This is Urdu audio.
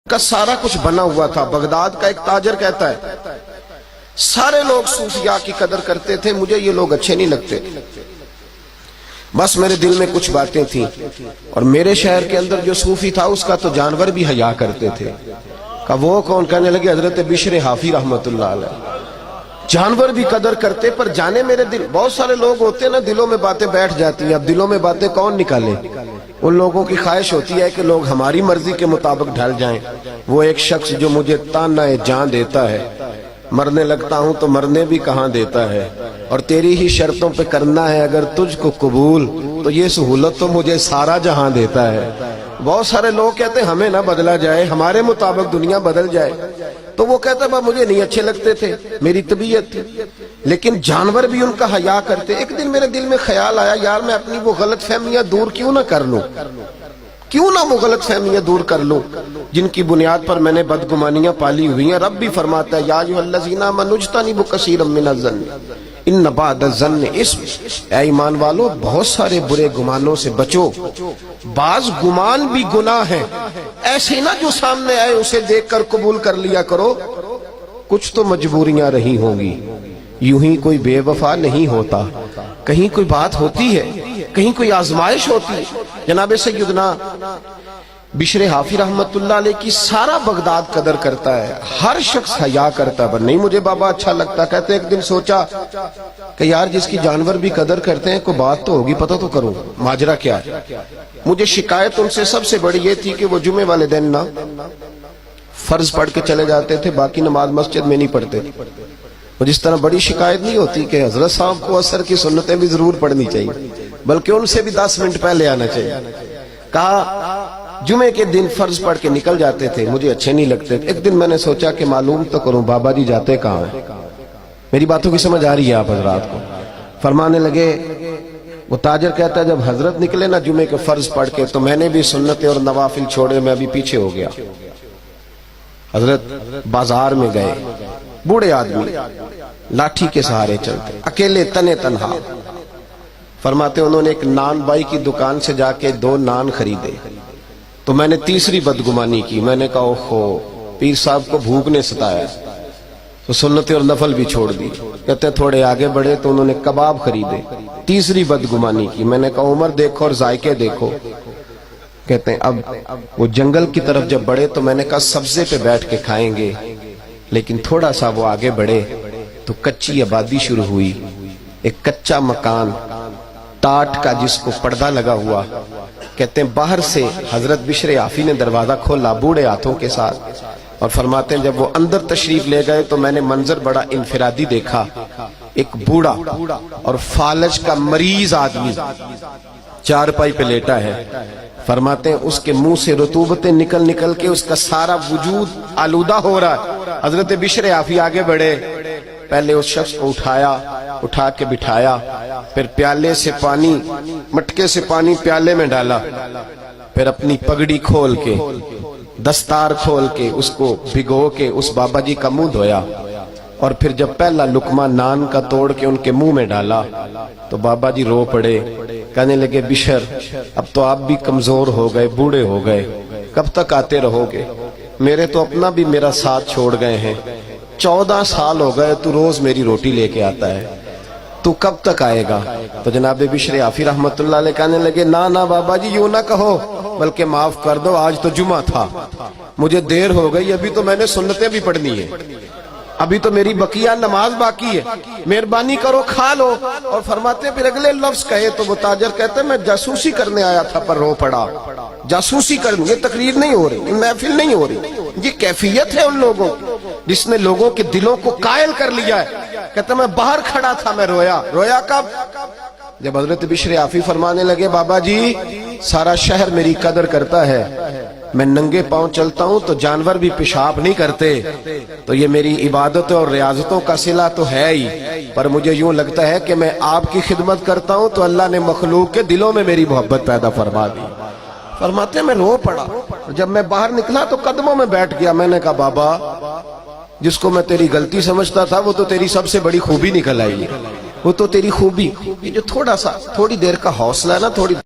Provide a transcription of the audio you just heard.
کا سارا کچھ بنا ہوا تھا۔ بغداد کا ایک تاجر کہتا ہے سارے لوگ صوفیاء کی قدر کرتے تھے، مجھے یہ لوگ اچھے نہیں لگتے، بس میرے دل میں کچھ باتیں تھیں، اور میرے شہر کے اندر جو صوفی تھا اس کا تو جانور بھی حیا کرتے تھے۔ کہا وہ کون؟ کہنے لگے حضرت بشر حافی رحمت اللہ علیہ۔ جانور بھی قدر کرتے، پر جانے میرے دل، بہت سارے لوگ ہوتے ہیں نا دلوں میں باتیں بیٹھ جاتی ہیں، اب دلوں میں باتیں کون نکالے؟ ان لوگوں کی خواہش ہوتی ہے کہ لوگ ہماری مرضی کے مطابق ڈھل جائیں۔ وہ ایک شخص جو مجھے تانا جان دیتا ہے، مرنے لگتا ہوں تو مرنے بھی کہاں دیتا ہے، اور تیری ہی شرطوں پہ کرنا ہے اگر تجھ کو قبول، تو یہ سہولت تو مجھے سارا جہاں دیتا ہے۔ بہت سارے لوگ کہتے ہیں ہمیں نہ بدلا جائے، ہمارے مطابق دنیا بدل جائے، تو وہ کہتا ہے مجھے نہیں اچھے لگتے تھے، میری طبیعت تھی، لیکن جانور بھی ان کا حیا کرتے۔ ایک دن میرے دل میں خیال آیا یار میں اپنی وہ غلط فہمیاں دور کیوں نہ کر لوں، کیوں نہ وہ غلط فہمیاں دور کر لوں جن کی بنیاد پر میں نے بدگمانیاں پالی ہوئی ہیں۔ رب بھی فرماتا ہے یا ایھا الذین آمنوا اجتنبوا کثیرا من الظن ان بعض الظن اسم، اے ایمان والو بہت سارے برے گمانوں سے بچو، بعض گمان بھی گناہ ہیں، ایسے نہ جو سامنے آئے اسے دیکھ کر قبول کر لیا کرو، کچھ تو مجبوریاں رہی ہوں گی، یوں ہی کوئی بے وفا نہیں ہوتا، کہیں کوئی بات ہوتی ہے، کہیں کوئی آزمائش ہوتی ہے۔ جناب سیدنا بشر حافی رحمت اللہ علیہ کی سارا بغداد قدر کرتا ہے، ہر شخص حیا کرتا ہے، پر نہیں مجھے بابا اچھا لگتا۔ کہتے ایک دن سوچا کہ یار جس کی جانور بھی قدر کرتے ہیں کوئی بات تو ہوگی، پتہ تو کروں ماجرا کیا ہے۔ مجھے شکایت ان سے سب سے بڑی یہ تھی کہ وہ جمعے والے دن نا فرض پڑھ کے چلے جاتے تھے، باقی نماز مسجد میں نہیں پڑھتے۔ اور جس طرح بڑی شکایت نہیں ہوتی کہ حضرت صاحب کو عصر کی سنتیں بھی ضرور پڑھنی چاہیے، بلکہ ان سے بھی 10 منٹ پہلے آنا چاہیے۔ کہا جمعے کے دن فرض پڑھ کے نکل جاتے تھے، مجھے اچھے نہیں لگتے۔ ایک دن میں نے سوچا کہ معلوم تو کروں بابا جی جاتے کہاں ہیں۔ میری باتوں کی سمجھ آ رہی ہے آپ حضرات کو؟ فرمانے لگے، وہ تاجر کہتا ہے جب حضرت نکلے نا جمعے کے فرض پڑھ کے تو میں نے بھی سنتیں اور نوافل چھوڑے، میں ابھی پیچھے ہو گیا۔ حضرت بازار میں گئے، بوڑھے آدمی لاٹھی کے سہارے چلتے، اکیلے تنے تنہا۔ فرماتے انہوں نے ایک نان بائی کی دکان سے جا کے 2 نان خریدے، تو میں نے تیسری بدگمانی کی، میں نے کہا اوہو پیر صاحب کو بھوک نے ستایا، تو سنتیں اور نفل بھی چھوڑ دی۔ کہتے ہیں تھوڑے آگے بڑھے تو انہوں نے کباب خریدے، تیسری بدگمانی کی، میں نے کہا عمر دیکھو اور ذائقے دیکھو۔ کہتے ہیں اب وہ جنگل کی طرف جب بڑھے تو میں نے کہا سبزے پہ بیٹھ کے کھائیں گے، لیکن تھوڑا سا وہ آگے بڑھے تو کچی آبادی شروع ہوئی، ایک کچا مکان ٹاٹ کا جس کو پردہ لگا ہوا۔ کہتے ہیں باہر سے حضرت بشر حافی نے دروازہ کھولا بوڑھے ہاتھوں کے ساتھ، اور فرماتے ہیں جب وہ اندر تشریف لے گئے تو میں نے منظر بڑا انفرادی دیکھا، ایک بوڑھا اور فالج کا مریض آدمی چارپائی پہ لیٹا ہے۔ فرماتے ہیں اس کے منہ سے رطوبتیں نکل نکل کے اس کا سارا وجود آلودہ ہو رہا ہے۔ حضرت بشر حافی آگے بڑھے، پہلے اس شخص کو اٹھا کے بٹھایا، پھر پیالے سے پانی، مٹکے سے پانی پیالے میں ڈالا، پھر اپنی پگڑی کھول کے دستار کھول کے اس کو بھگو کے اس بابا جی کا منہ دھویا، اور پھر جب پہلا لقمہ نان کا توڑ کے ان کے منہ میں ڈالا تو بابا جی رو پڑے، کہنے لگے بشر اب تو آپ بھی کمزور ہو گئے، بوڑھے ہو گئے، کب تک آتے رہو گے؟ میرے تو اپنا بھی میرا ساتھ چھوڑ گئے ہیں، 14 سال ہو گئے تو روز میری روٹی لے کے آتا ہے، تو کب تک آئے گا؟ تو جناب بشر حافی رحمت اللہ علیہ کہنے لگے نا بابا جی یوں نہ کہو، بلکہ معاف کر دو، آج تو جمعہ تھا، مجھے دیر ہو گئی، ابھی تو میں نے سنتیں بھی پڑھنی ہے، ابھی تو میری بقیہ نماز باقی ہے، مہربانی کرو کھا لو۔ اور فرماتے ہیں پھر اگلے لفظ کہے تو وہ تاجر کہتے ہیں میں جاسوسی کرنے آیا تھا پر رو پڑا۔ جاسوسی کرنی، یہ تقریر نہیں ہو رہی، محفل نہیں ہو رہی، یہ کیفیت ہے ان لوگوں جس نے لوگوں کے دلوں کو قائل کر لیا ہے۔ کہتا میں باہر کھڑا تھا، میں رویا کب؟ جب حضرت بشر حافی فرمانے لگے بابا جی سارا شہر میری قدر کرتا ہے، میں ننگے پاؤں چلتا ہوں تو جانور بھی پیشاب نہیں کرتے، تو یہ میری عبادتوں اور ریاضتوں کا صلہ تو ہے ہی، پر مجھے یوں لگتا ہے کہ میں آپ کی خدمت کرتا ہوں تو اللہ نے مخلوق کے دلوں میں میری محبت پیدا فرما دی۔ فرماتے ہیں میں رو پڑا، جب میں باہر نکلا تو قدموں میں بیٹھ گیا، میں نے کہا بابا جس کو میں تیری غلطی سمجھتا تھا وہ تو تیری سب سے بڑی خوبی نکل آئی ہے، وہ تو تیری خوبی، جو تھوڑی دیر کا حوصلہ ہے نا، تھوڑی